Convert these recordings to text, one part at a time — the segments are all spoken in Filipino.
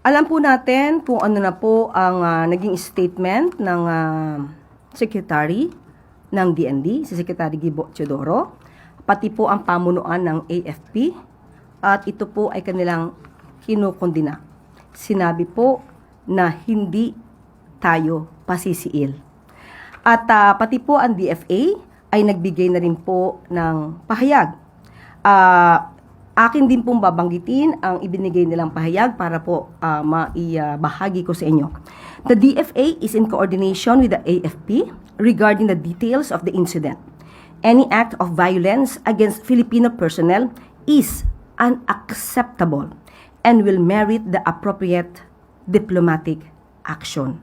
Alam po natin kung ano na po ang naging statement ng Secretary ng DND, si Secretary Gibo Teodoro, pati po ang pamunuan ng AFP, at ito po ay kanilang kinukondina. Sinabi po na hindi tayo pasisiil. At pati po ang DFA ay nagbigay na rin po ng pahayag. Akin din pong babanggitin ang ibinigay nilang pahayag para po maibahagi ko sa inyo. The DFA is in coordination with the AFP regarding the details of the incident. Any act of violence against Filipino personnel is unacceptable and will merit the appropriate diplomatic action.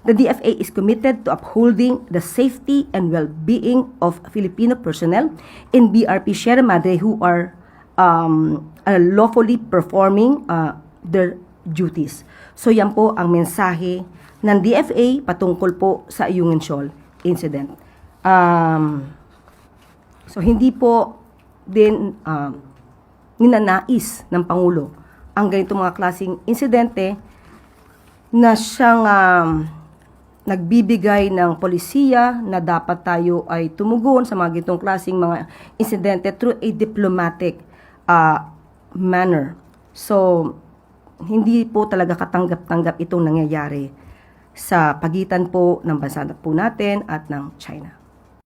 The DFA is committed to upholding the safety and well-being of Filipino personnel in BRP Sierra Madre who are lawfully performing their duties. So yan po ang mensahe ng DFA patungkol po sa Ayungin Shoal incident. So hindi po din ninanais ng Pangulo ang ganitong mga klaseng insidente na siyang nagbibigay ng polisiya na dapat tayo ay tumugon sa mga ganitong klaseng mga insidente through a diplomatic manner. So, hindi po talaga katanggap-tanggap itong nangyayari sa pagitan po ng bansa po natin at ng China.